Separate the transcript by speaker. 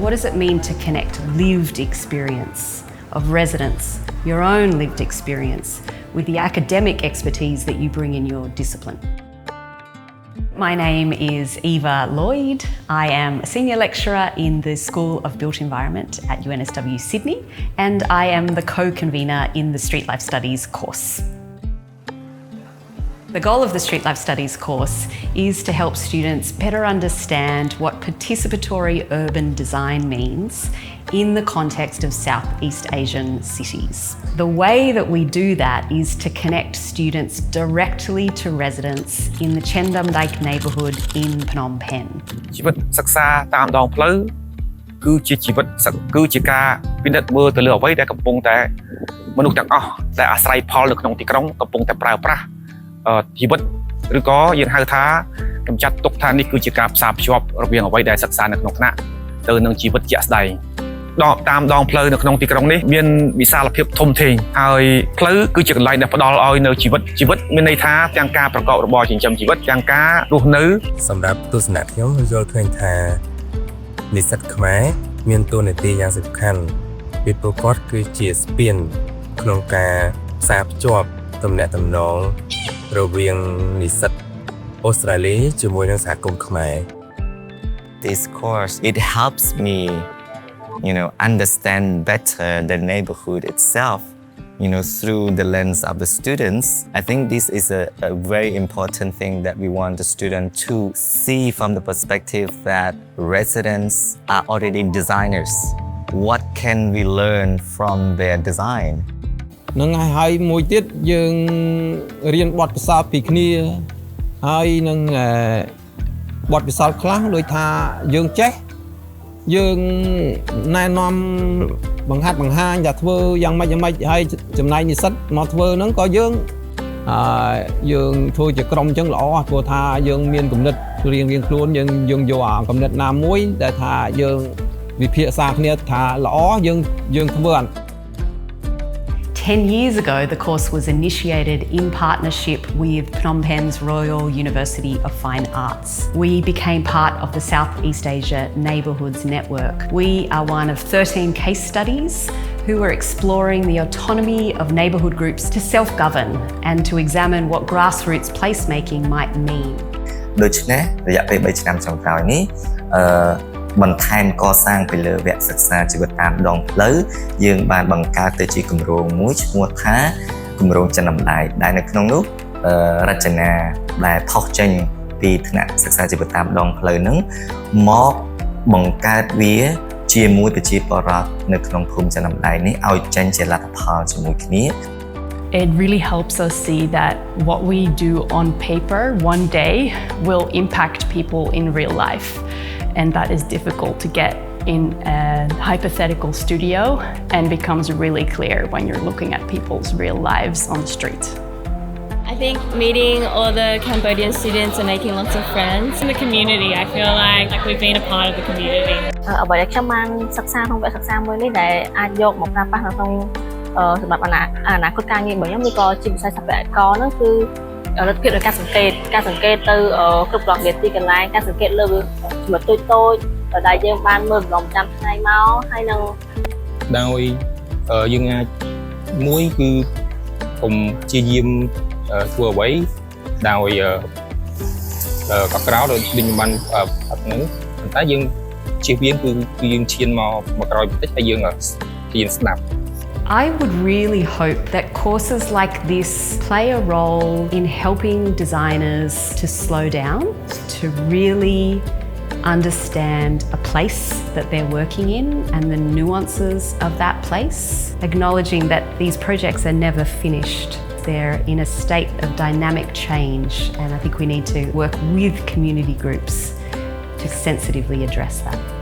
Speaker 1: what does it mean to connect lived experience of residents, your own lived experience, with the academic expertise that you bring in your discipline? My name is Eva Lloyd. I am a senior lecturer in the School of Built Environment at UNSW Sydney, and I am the co-convener in the Street Life Studies course. The goal of the Street Life Studies course is to help students better understand what participatory urban design means in the context of Southeast Asian cities. The way that we do that is to connect students directly to residents in the Chendam Dike neighbourhood in Phnom Penh.
Speaker 2: ជីវិតសិក្សាតាមដងផ្លូវគឺជាជីវិតគឺជាការពិនិត្យមើលទៅលើអ្វីដែលកំពុងតែមនុស្សទាំងអស់ដែលអាស្រ័យផលនៅក្នុងទីក្រុងកំពុងតែប្រើប្រាស់ជីវិតឬក៏យើងហៅថាកម្ចាត់ទុកថានេះគឺជាការផ្សារភ្ជាប់រវាងអ្វីដែលសិក្សានៅក្នុងថ្នាក់ទៅនឹងជីវិតជាក់ស្ដែងតាមដងផ្លូវនៅក្នុងទីក្រុងនេះមានវិសាលភាពធំធេងហើយផ្លូវគឺជាកន្លែងដែលផ្ដល់ឲ្យនៅជីវិតមានន័យថាទាំងការប្រកបរបរចិញ្ចឹមជីវិតទាំងការរស់នៅ
Speaker 3: សម្រាប់ទស្សនៈខ្ញុំយល់ឃើញថានិស្សិតខ្មែរមានតួនាទីយ៉ាងសំខាន់ពីព្រោះគាត់គឺជាស្ពានក្នុងការផ្សារភ្ជាប់ទំនាក់ទំនងរវាងនិស្សិតអូស្ត្រាលីជាមួយនឹងសហគមន៍ខ្មែរ
Speaker 4: This course it helps me understand better the neighborhood itself through the lens of the students. I think this is a very important thing that we want the student to see from the perspective that residents are already designers. What can we learn from their design?
Speaker 5: នឹងហើយមួយទៀតយើងរៀនបទពិសោធន៍ពីគ្នាហើយនឹងបទពិសោធន៍ខ្លះដូចថាយើងចេះយើងណែនាំបង្ហាត់បង្ហាញថាធ្វើយ៉ាងម៉េចហើយចំណែកនិស្សិតមកធ្វើហ្នឹងក៏យើងធ្វើជាក្រុមអញ្ចឹងល្អព្រោះថាយើងមានគំនិតរៀងខ្លួនយើងយកអាគំនិតណាមួយដែលថាយើងវិភាសាគ្នាថាល្អយើងធ្វើ
Speaker 1: 10 years ago, the course was initiated in partnership with Phnom Penh's Royal University of Fine Arts. We became part of the Southeast Asia Neighbourhoods Network. We are one of 13 case studies who are exploring the autonomy of neighbourhood groups to self-govern and to examine what grassroots placemaking might mean.
Speaker 4: ដូច្នេះរយៈពេល3ឆ្នាំចុងក្រោយនេះបន្ថែមកសាងពីលើវគ្គសិក្សាជីវិតតាមដងផ្លូវយើងបានបង្កើតទៅជាគម្រោងមួយឈ្មោះថាគម្រោងចិនដំណើរដែលនៅក្នុងនោះរចនាដែលផុសចេញពីថ្នាក់សិក្សាជីវិតតាមដងផ្លូវហ្នឹងមកបង្កើតវាជាមួយប្រជាពលរដ្ឋនៅក្នុងភូមិចិនដំណើរនេះឲ្យចេញជាលទ្ធផលជាមួយគ្នា
Speaker 6: It really helps us see that what we do on paper one day will impact people in real life. And that is difficult to get in a hypothetical studio and becomes really clear when you're looking at people's real lives on the street.
Speaker 7: I think meeting all the Cambodian students and making lots of friends in the community. I feel like we've been a part of the community.
Speaker 8: អ្វីដែលខ្ញុំបានសិក្សាក្នុងវគ្គសិក្សាមួយនេះដែលអាចយកមកប្រើប្រាស់នៅក្នុងសម្រាប់អនាគតការងាររបស់ខ្ញុំឬក៏ជាវិស័យសិល្បករហ្នឹងគឺលទ្ធភាពនៃការសង្កេតទៅគ្រប់គ្រងនាទីកន្លែងការសង្កេតលើចំណុចតូចដែលយើងបានមើលម្ដងចាំថ្ងៃមកហើយនឹង
Speaker 3: ដោយយើងអាចមួយគឺកុំព្យាយាមធ្វើអ្វីដោយកក្រោដោយខ្ញុំបានអត់ហ្នឹងប៉ុន្តែយើងជៀសវាងគឺយើងឈានមកក្រោយបន្តិចហើយយើងហ៊ានស្ដាប់
Speaker 1: I would really hope that courses like this play a role in helping designers to slow down, to really understand a place that they're working in and the nuances of that place, acknowledging that these projects are never finished. They're in a state of dynamic change, and I think we need to work with community groups to sensitively address that.